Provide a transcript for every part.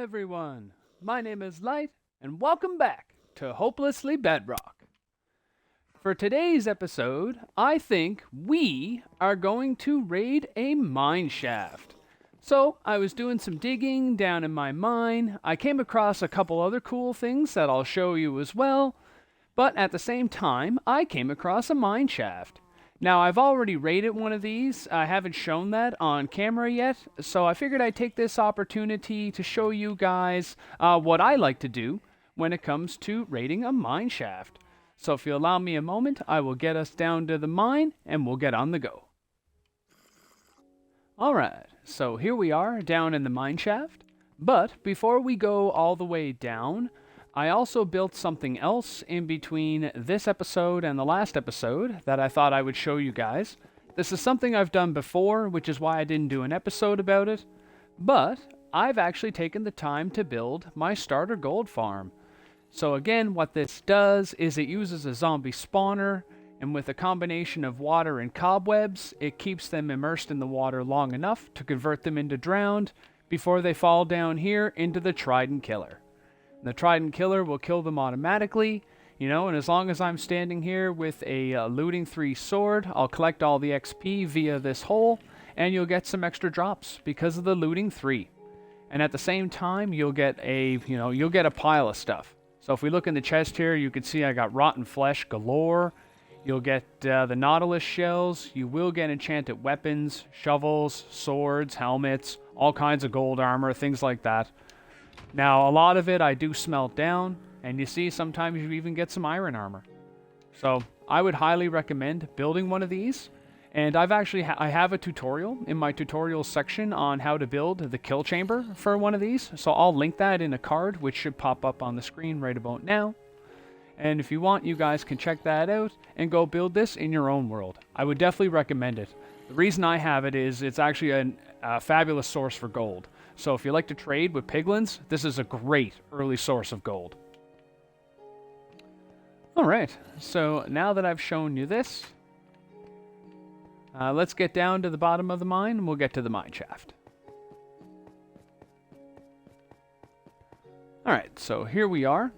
everyone, my name is Light, and welcome back to Hopelessly Bedrock. For today's episode, I think we are going to raid a mineshaft. So, I was doing some digging down in my mine. I came across a couple other cool things that I'll show you as well, but at the same time, I came across a mineshaft. Now, I've already raided one of these. I haven't shown that on camera yet, so I figured I'd take this opportunity to show you guys what I like to do when it comes to raiding a mineshaft. So if you allow me a moment, I will get us down to the mine, and we'll get on the go. Alright, so here we are down in the mineshaft, but before we go all the way down, I also built something else in between this episode and the last episode that I thought I would show you guys. This is something I've done before, which is why I didn't do an episode about it, but I've actually taken the time to build my starter gold farm. So again, what this does is it uses a zombie spawner, and with a combination of water and cobwebs, it keeps them immersed in the water long enough to convert them into drowned before they fall down here into the Trident Killer. The Trident Killer will kill them automatically, and as long as I'm standing here with a looting 3 sword, I'll collect all the XP via this hole, and you'll get some extra drops because of the looting 3. And at the same time, you'll get a pile of stuff. So if we look in the chest here, you can see I got rotten flesh galore. You'll get the Nautilus shells. You will get enchanted weapons, shovels, swords, helmets, all kinds of gold armor, things like that. Now, a lot of it I do smelt down, and you see sometimes you even get some iron armor. So I would highly recommend building one of these. And I have a tutorial in my tutorial section on how to build the kill chamber for one of these. So I'll link that in a card, which should pop up on the screen right about now. And if you want, you guys can check that out and go build this in your own world. I would definitely recommend it. The reason I have it is it's actually a fabulous source for gold. So if you like to trade with piglins, this is a great early source of gold. Alright, so now that I've shown you this, let's get down to the bottom of the mine and we'll get to the mineshaft. Alright, so here we are.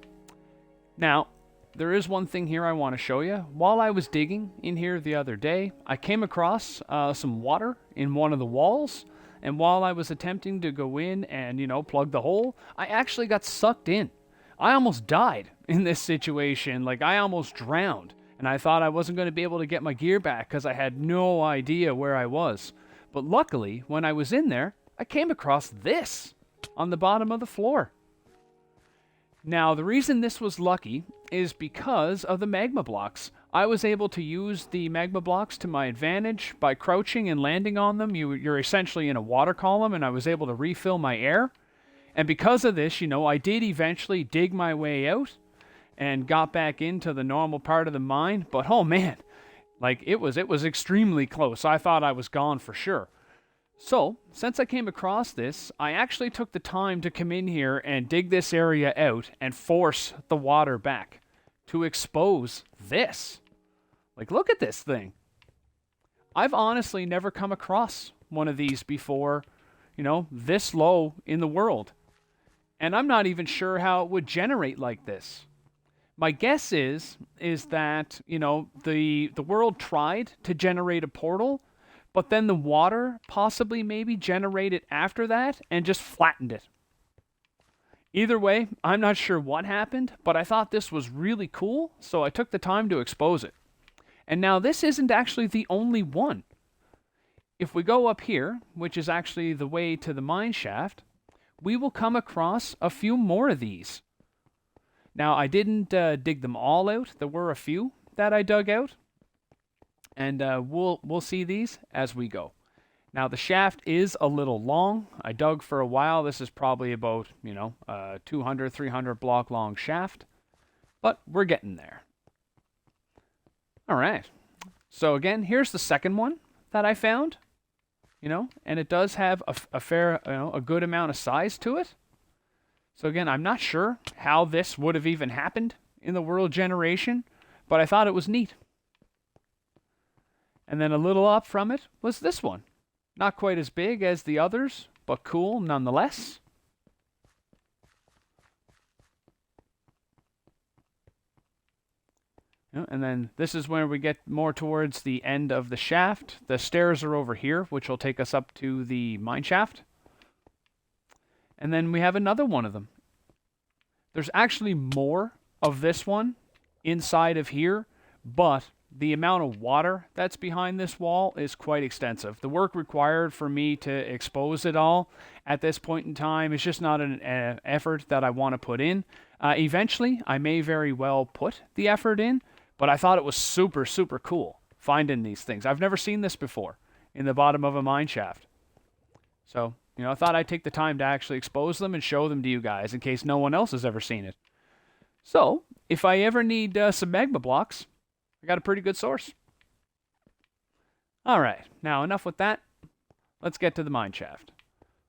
Now, there is one thing here I want to show you. While I was digging in here the other day, I came across some water in one of the walls. And while I was attempting to go in and, plug the hole, I actually got sucked in. I almost died in this situation. Like, I almost drowned. And I thought I wasn't going to be able to get my gear back because I had no idea where I was. But luckily, when I was in there, I came across this on the bottom of the floor. Now, the reason this was lucky is because of the magma blocks. I was able to use the magma blocks to my advantage by crouching and landing on them. You're essentially in a water column, and I was able to refill my air. And because of this, I did eventually dig my way out and got back into the normal part of the mine. But oh man, like it was extremely close. I thought I was gone for sure. So, since I came across this, I actually took the time to come in here and dig this area out and force the water back to expose this. Like, look at this thing. I've honestly never come across one of these before, this low in the world. And I'm not even sure how it would generate like this. My guess is that, the world tried to generate a portal, but then the water possibly maybe generated after that and just flattened it. Either way, I'm not sure what happened, but I thought this was really cool, so I took the time to expose it. And now this isn't actually the only one. If we go up here, which is actually the way to the mineshaft, we will come across a few more of these. Now, I didn't dig them all out. There were a few that I dug out. And we'll see these as we go. Now, the shaft is a little long. I dug for a while. This is probably about, 200, 300 block long shaft. But we're getting there. All right. So again, here's the second one that I found. And it does have a fair, a good amount of size to it. So again, I'm not sure how this would have even happened in the world generation, but I thought it was neat. And then a little up from it was this one. Not quite as big as the others, but cool nonetheless. And then this is where we get more towards the end of the shaft. The stairs are over here, which will take us up to the mine shaft. And then we have another one of them. There's actually more of this one inside of here, but the amount of water that's behind this wall is quite extensive. The work required for me to expose it all at this point in time is just not an effort that I want to put in. Eventually, I may very well put the effort in, but I thought it was super, super cool finding these things. I've never seen this before in the bottom of a mine shaft. So, I thought I'd take the time to actually expose them and show them to you guys in case no one else has ever seen it. So, if I ever need some magma blocks, I got a pretty good source. Alright, now enough with that. Let's get to the mine shaft.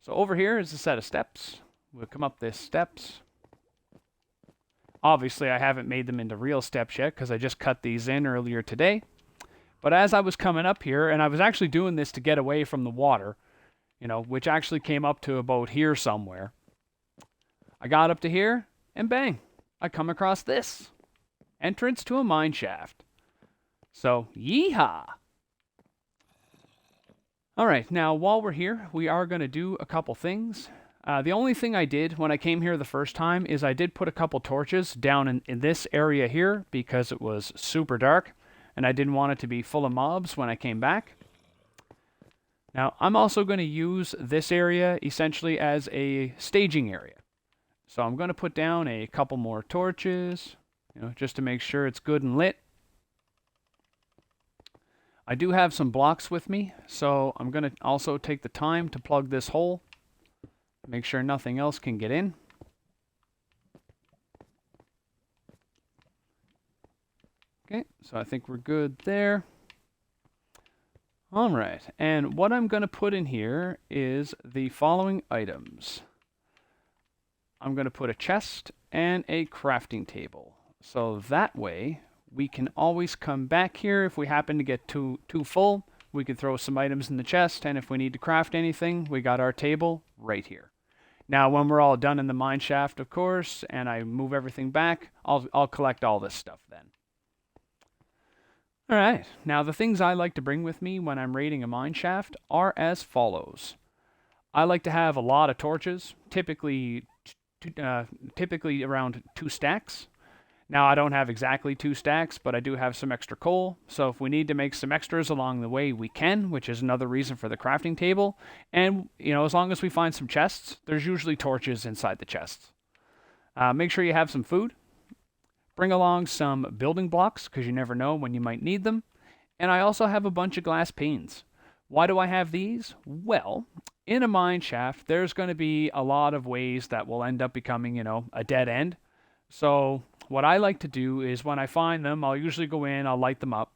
So over here is a set of steps. We'll come up these steps. Obviously, I haven't made them into real steps yet because I just cut these in earlier today. But as I was coming up here, and I was actually doing this to get away from the water, which actually came up to about here somewhere. I got up to here, and bang, I come across this. Entrance to a mine shaft. So, yeehaw! Alright, now while we're here, we are going to do a couple things. The only thing I did when I came here the first time is I did put a couple torches down in this area here because it was super dark and I didn't want it to be full of mobs when I came back. Now, I'm also going to use this area essentially as a staging area. So I'm going to put down a couple more torches, just to make sure it's good and lit. I do have some blocks with me, so I'm going to also take the time to plug this hole. Make sure nothing else can get in. Okay, so I think we're good there. Alright, and what I'm going to put in here is the following items. I'm going to put a chest and a crafting table. So that way, we can always come back here if we happen to get too full. We can throw some items in the chest, and if we need to craft anything, we got our table right here. Now, when we're all done in the mine shaft, of course, and I move everything back, I'll collect all this stuff then. Alright, now the things I like to bring with me when I'm raiding a mine shaft are as follows. I like to have a lot of torches, typically around 2 stacks. Now, I don't have exactly 2 stacks, but I do have some extra coal, so if we need to make some extras along the way, we can, which is another reason for the crafting table. And, as long as we find some chests, there's usually torches inside the chests. Make sure you have some food. Bring along some building blocks, because you never know when you might need them. And I also have a bunch of glass panes. Why do I have these? Well, in a mine shaft, there's going to be a lot of ways that will end up becoming, a dead end. So what I like to do is when I find them, I'll usually go in, I'll light them up.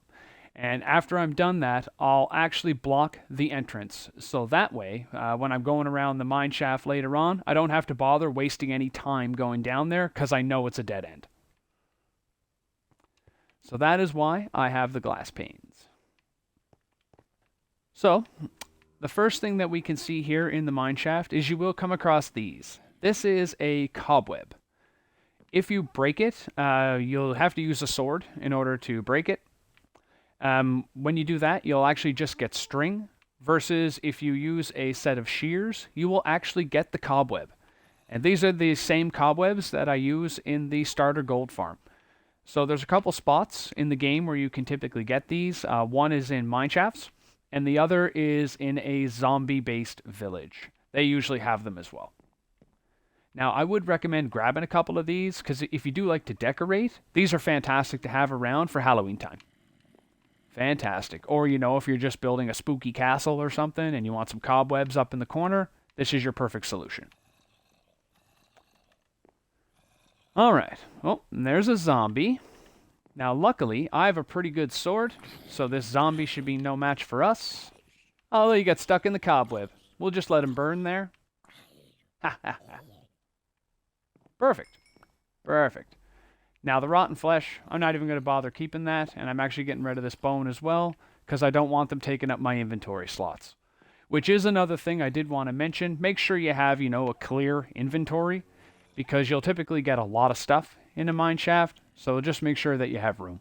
And after I'm done that, I'll actually block the entrance. So that way, when I'm going around the mine shaft later on, I don't have to bother wasting any time going down there because I know it's a dead end. So that is why I have the glass panes. So, the first thing that we can see here in the mine shaft is you will come across these. This is a cobweb. If you break it, you'll have to use a sword in order to break it. When you do that, you'll actually just get string, versus if you use a set of shears, you will actually get the cobweb. And these are the same cobwebs that I use in the starter gold farm. So there's a couple spots in the game where you can typically get these. One is in Mineshafts, and the other is in a zombie-based village. They usually have them as well. Now, I would recommend grabbing a couple of these, because if you do like to decorate, these are fantastic to have around for Halloween time. Fantastic. Or, if you're just building a spooky castle or something, and you want some cobwebs up in the corner, this is your perfect solution. Alright, well, there's a zombie. Now, luckily, I have a pretty good sword, so this zombie should be no match for us. Although he got stuck in the cobweb. We'll just let him burn there. Ha ha ha. Perfect. Perfect. Now, the rotten flesh, I'm not even going to bother keeping that, and I'm actually getting rid of this bone as well, because I don't want them taking up my inventory slots. Which is another thing I did want to mention. Make sure you have, a clear inventory, because you'll typically get a lot of stuff in a mine shaft, so just make sure that you have room.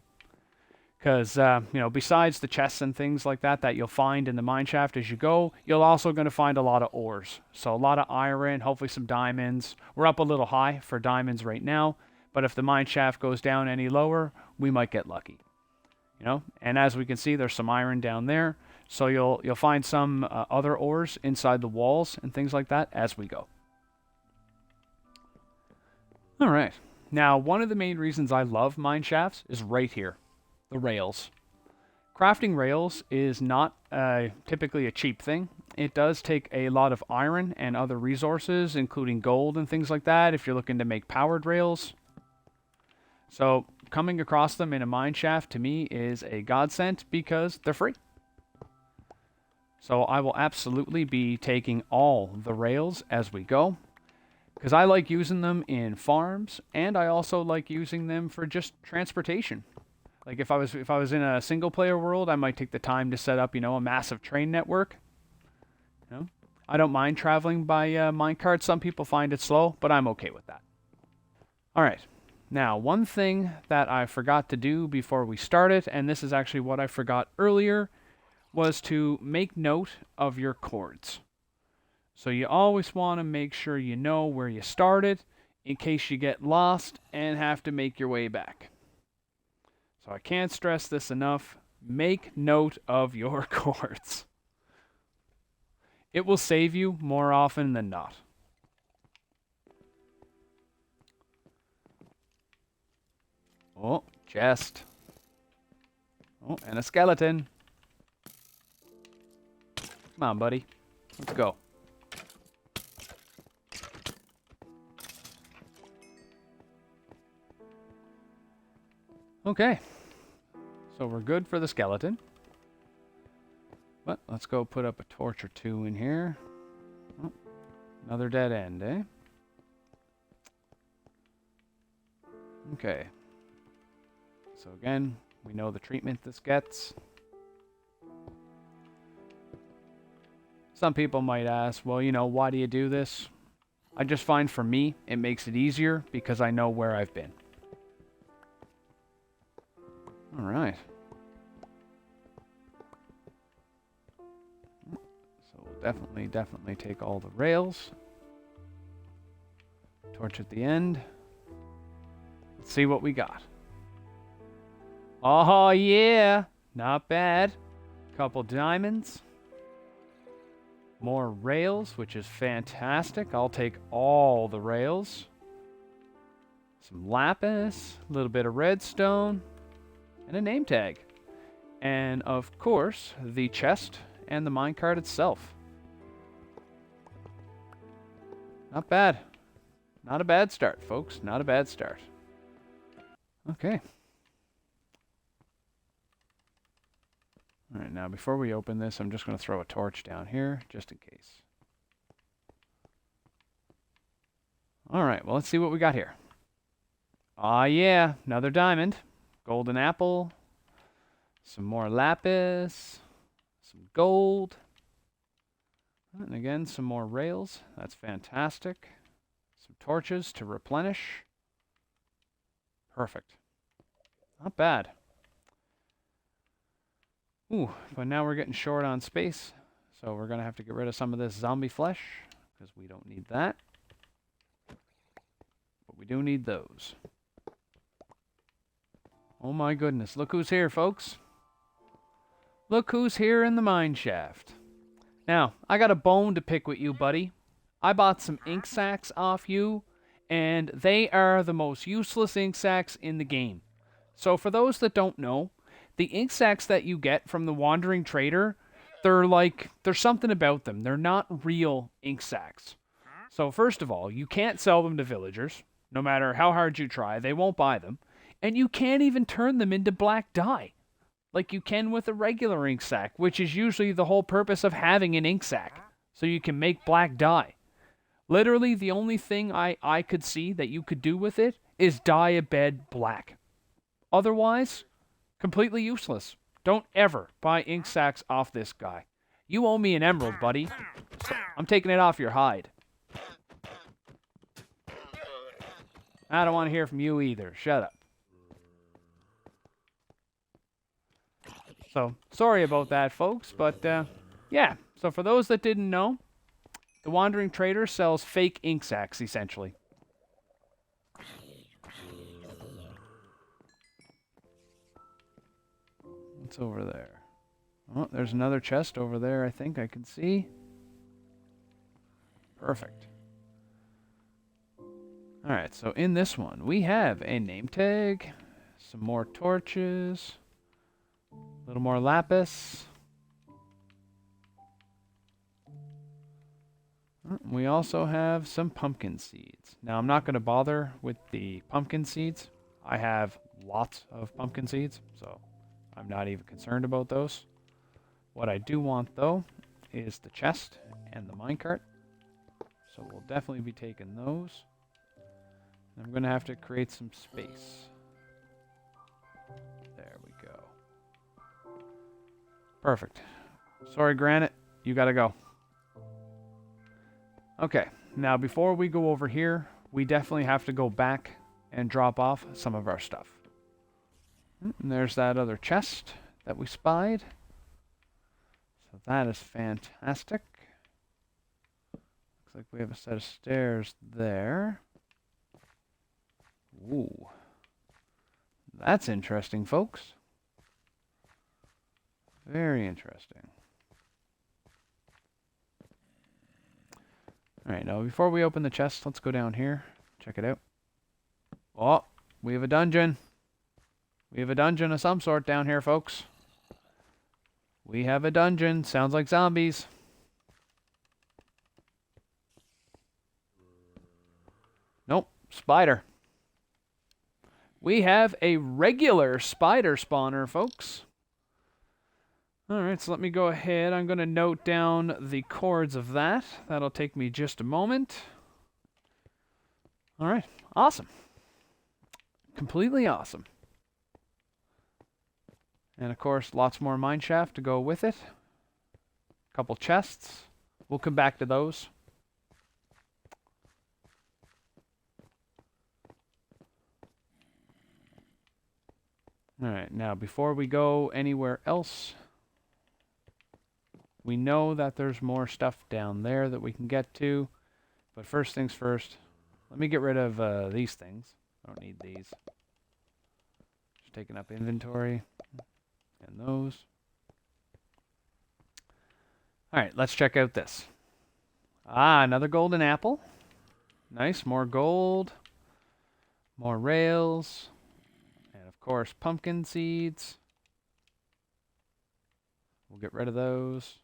Because, you know, besides the chests and things like that that you'll find in the mineshaft as you go, you're also going to find a lot of ores. So a lot of iron, hopefully some diamonds. We're up a little high for diamonds right now, but if the mineshaft goes down any lower, we might get lucky. You know, and as we can see, there's some iron down there. So you'll find some other ores inside the walls and things like that as we go. All right. Now, one of the main reasons I love mineshafts is right here. The rails. Crafting rails is not typically a cheap thing. It does take a lot of iron and other resources, including gold and things like that, if you're looking to make powered rails. So coming across them in a mineshaft to me is a godsend because they're free. So I will absolutely be taking all the rails as we go, because I like using them in farms, and I also like using them for just transportation. Like if I was in a single player world, I might take the time to set up, you know, a massive train network. You know, I don't mind traveling by minecart. Some people find it slow, but I'm okay with that. All right. Now, one thing that I forgot to do before we started, and this is actually what I forgot earlier, was to make note of your chords. So you always want to make sure you know where you started in case you get lost and have to make your way back. So I can't stress this enough. Make note of your chords. It will save you more often than not. Oh, chest. Oh, and a skeleton. Come on, buddy. Let's go. Okay. So we're good for the skeleton. But let's go put up a torch or two in here. Oh, another dead end, eh? Okay. So again, we know the treatment this gets. Some people might ask, well, you know, why do you do this? I just find for me, it makes it easier because I know where I've been. All right. So we'll definitely take all the rails. Torch at the end. Let's see what we got. Oh yeah, not bad. Couple diamonds. More rails, which is fantastic. I'll take all the rails. Some lapis, a little bit of redstone, and a name tag. And of course, the chest and the minecart itself. Not bad. Not a bad start, folks. Not a bad start. Okay. All right, now before we open this, I'm just going to throw a torch down here, just in case. All right, well, let's see what we got here. Ah, yeah, another diamond. Golden apple. Some more lapis. Some gold. And again, some more rails. That's fantastic. Some torches to replenish. Perfect. Not bad. Ooh, but now we're getting short on space. So we're going to have to get rid of some of this zombie flesh, because we don't need that. But we do need those. Oh my goodness, look who's here, folks. Look who's here in the mineshaft. Now, I got a bone to pick with you, buddy. I bought some ink sacks off you, and they are the most useless ink sacks in the game. So for those that don't know, the ink sacks that you get from the Wandering Trader, there's something about them. They're not real ink sacks. So first of all, you can't sell them to villagers. No matter how hard you try, they won't buy them. And you can't even turn them into black dye, like you can with a regular ink sack, which is usually the whole purpose of having an ink sack, so you can make black dye. Literally, the only thing I could see that you could do with it is dye a bed black. Otherwise, completely useless. Don't ever buy ink sacks off this guy. You owe me an emerald, buddy. So I'm taking it off your hide. I don't want to hear from you either. Shut up. So, sorry about that, folks, but yeah. So for those that didn't know, the Wandering Trader sells fake ink sacs, essentially. What's over there? Oh, there's another chest over there, I think I can see. Perfect. Alright, so in this one, we have a name tag, some more torches, a little more lapis. We also have some pumpkin seeds. Now, I'm not going to bother with the pumpkin seeds. I have lots of pumpkin seeds, so I'm not even concerned about those. What I do want, though, is the chest and the minecart. So we'll definitely be taking those. I'm going to have to create some space. There we go. Perfect. Sorry, Granite. You got to go. Okay. Now, before we go over here, we definitely have to go back and drop off some of our stuff. And there's that other chest that we spied. So that is fantastic. Looks like we have a set of stairs there. Ooh. That's interesting, folks. Very interesting. Alright, now before we open the chest, let's go down here. Check it out. Oh, we have a dungeon. We have a dungeon of some sort down here, folks. We have a dungeon. Sounds like zombies. Nope, spider. We have a regular spider spawner, folks. Alright, so let me go ahead. I'm going to note down the coords of that. That'll take me just a moment. Alright, awesome. Completely awesome. And of course, lots more mineshaft to go with it. A couple chests. We'll come back to those. Alright, now before we go anywhere else, we know that there's more stuff down there that we can get to. But first things first, let me get rid of these things. I don't need these. Just taking up inventory. And those. Alright, let's check out this. Ah, another golden apple. Nice, more gold. More rails. And of course, pumpkin seeds. We'll get rid of those.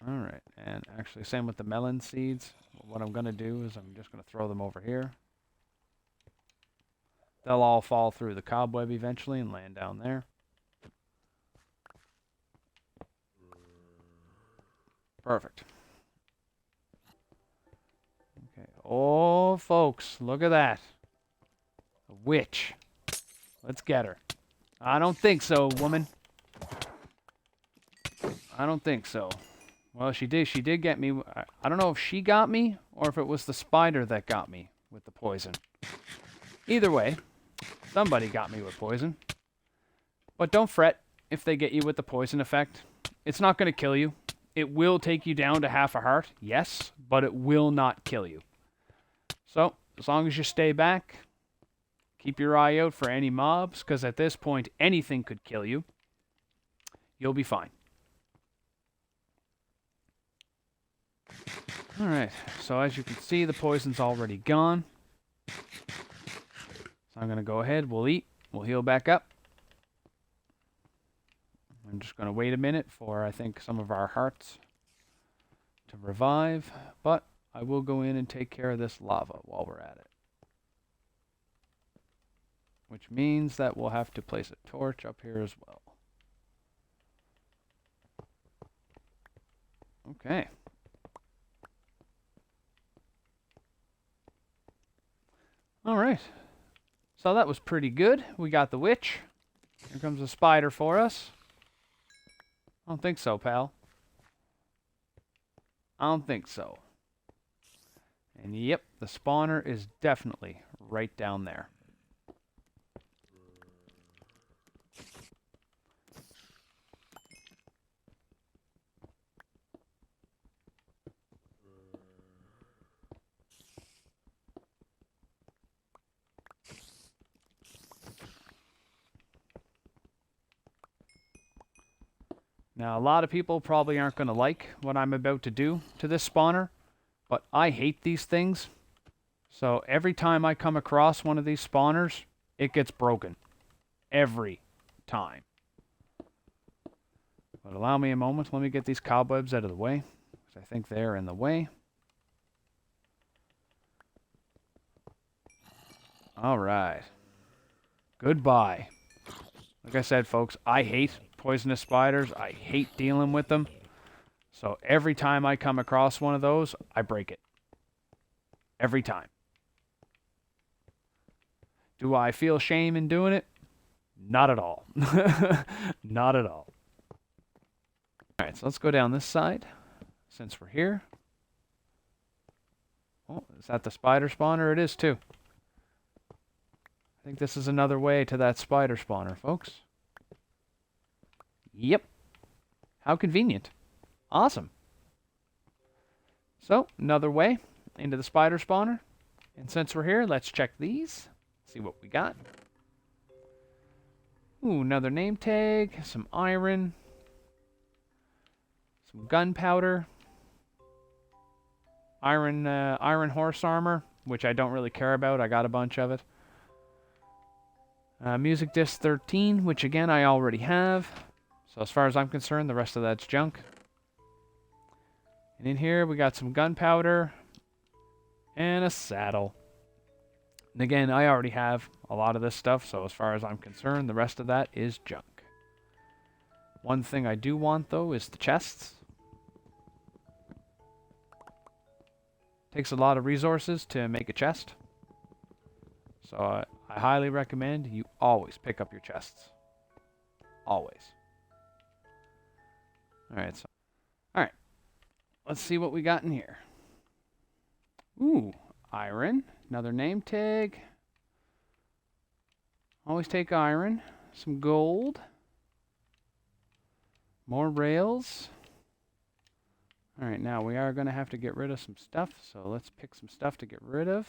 Alright, and actually same with the melon seeds. What I'm going to do is I'm just going to throw them over here. They'll all fall through the cobweb eventually and land down there. Perfect. Okay. Oh, folks, look at that. A witch. Let's get her. I don't think so, woman. I don't think so. Well, she did get me. I don't know if she got me or if it was the spider that got me with the poison. Either way, somebody got me with poison. But don't fret if they get you with the poison effect. It's not going to kill you. It will take you down to half a heart, yes, but it will not kill you. So, as long as you stay back, keep your eye out for any mobs, because at this point, anything could kill you. You'll be fine. Alright, so as you can see, the poison's already gone. So I'm going to go ahead, we'll eat, we'll heal back up. I'm just going to wait a minute for, I think, some of our hearts to revive, but I will go in and take care of this lava while we're at it. Which means that we'll have to place a torch up here as well. Okay. Alright. So that was pretty good. We got the witch. Here comes a spider for us. I don't think so, pal. I don't think so. And yep, the spawner is definitely right down there. Now, a lot of people probably aren't going to like what I'm about to do to this spawner, but I hate these things. So every time I come across one of these spawners, it gets broken. Every time. But allow me a moment. Let me get these cobwebs out of the way, because I think they're in the way. All right. Goodbye. Like I said, folks, I hate poisonous spiders. I hate dealing with them. So every time I come across one of those, I break it. Every time. Do I feel shame in doing it? Not at all. Not at all. Alright, so let's go down this side, since we're here. Oh, is that the spider spawner? It is too. I think this is another way to that spider spawner, folks. Yep. How convenient. Awesome. So, another way into the spider spawner. And since we're here, let's check these. See what we got. Ooh, another name tag, some iron, some gunpowder, iron horse armor, which I don't really care about. I got a bunch of it. Music disc 13, which again I already have. So as far as I'm concerned, the rest of that's junk. And in here we got some gunpowder and a saddle. And again, I already have a lot of this stuff, so as far as I'm concerned, the rest of that is junk. One thing I do want, though, is the chests. Takes a lot of resources to make a chest. So I highly recommend you always pick up your chests. Always. Alright, so. Alright. Let's see what we got in here. Ooh, iron. Another name tag. Always take iron. Some gold. More rails. Alright, now we are going to have to get rid of some stuff. So let's pick some stuff to get rid of.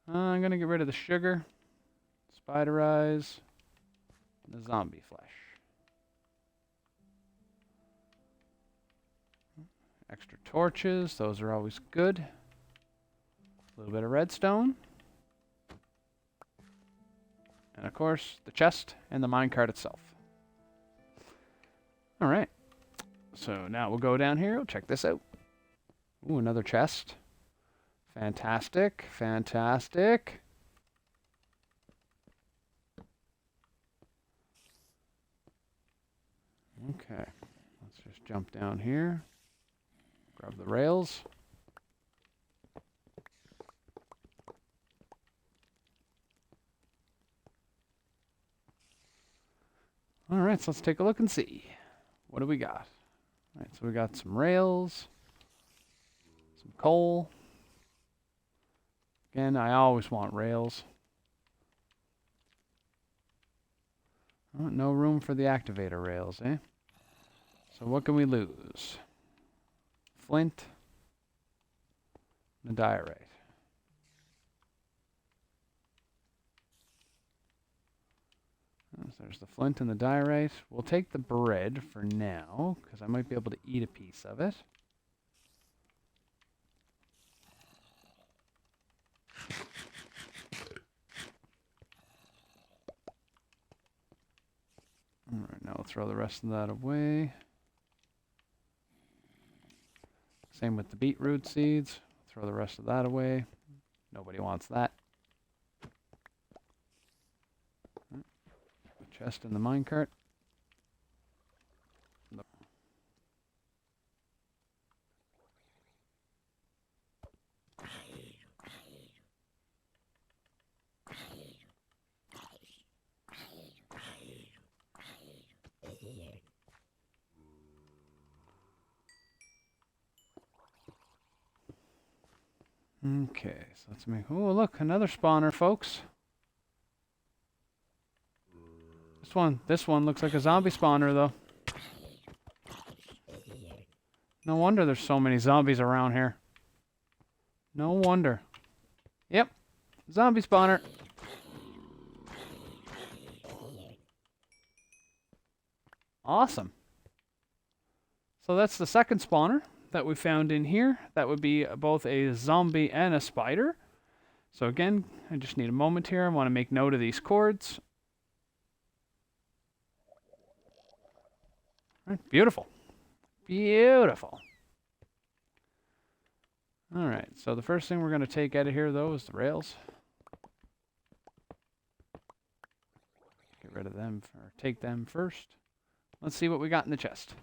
I'm going to get rid of the sugar, spider eyes, and the zombie flesh. Extra torches, those are always good. A little bit of redstone. And of course, the chest and the minecart itself. Alright. So now we'll go down here, we'll check this out. Ooh, another chest. Fantastic, fantastic. Okay, let's just jump down here. Grab the rails. Alright, so let's take a look and see. What do we got? Alright, so we got some rails, some coal. Again, I always want rails. Oh, no room for the activator rails, eh? So what can we lose? Flint and diorite. So there's the flint and the diorite. We'll take the bread for now, because I might be able to eat a piece of it. Alright, now we'll throw the rest of that away. Same with the beetroot seeds. Throw the rest of that away. Nobody wants that. The chest in the minecart. Okay, so let's make... Oh, look, another spawner, folks. This one looks like a zombie spawner, though. No wonder there's so many zombies around here. No wonder. Yep, zombie spawner. Awesome. So that's the second spawner that we found in here. That would be both a zombie and a spider. So again, I just need a moment here. I want to make note of these cords. All right, beautiful. Beautiful. All right, so the first thing we're going to take out of here, though, is the rails. Get rid of them, or take them first. Let's see what we got in the chest.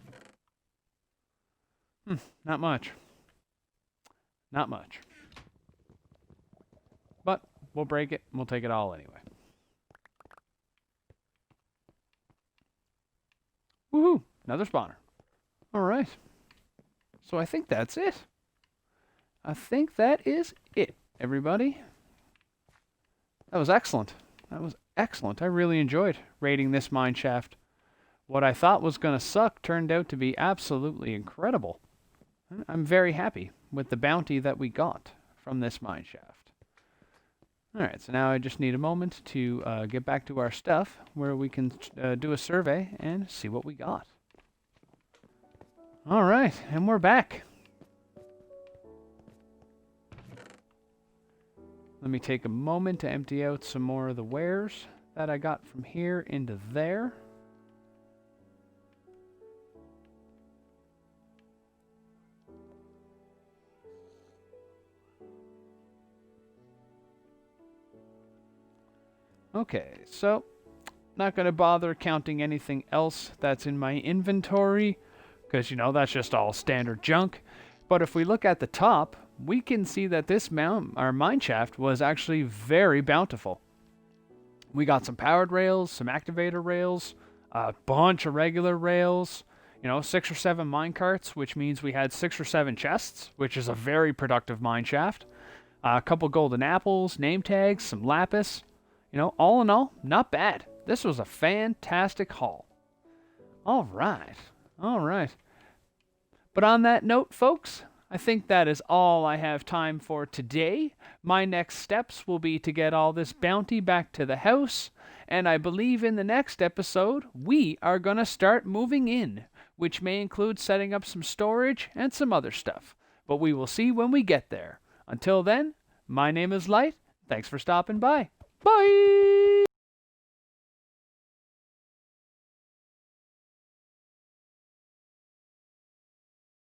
Not much. Not much. But we'll break it, and we'll take it all anyway. Woohoo! Another spawner. All right. So I think that's it. I think that is it, everybody. That was excellent. That was excellent. I really enjoyed raiding this mineshaft. What I thought was going to suck turned out to be absolutely incredible. I'm very happy with the bounty that we got from this mineshaft. Alright, so now I just need a moment to get back to our stuff where we can do a survey and see what we got. Alright, and we're back. Let me take a moment to empty out some more of the wares that I got from here into there. Okay, so not going to bother counting anything else that's in my inventory because, you know, that's just all standard junk. But if we look at the top, we can see that this our mineshaft was actually very bountiful. We got some powered rails, some activator rails, a bunch of regular rails, you know, 6 or 7 minecarts, which means we had 6 or 7 chests, which is a very productive mineshaft. A couple golden apples, name tags, some lapis. You know, all in all, not bad. This was a fantastic haul. All right. All right. But on that note, folks, I think that is all I have time for today. My next steps will be to get all this bounty back to the house, and I believe in the next episode, we are going to start moving in, which may include setting up some storage and some other stuff. But we will see when we get there. Until then, my name is Light. Thanks for stopping by. Bye!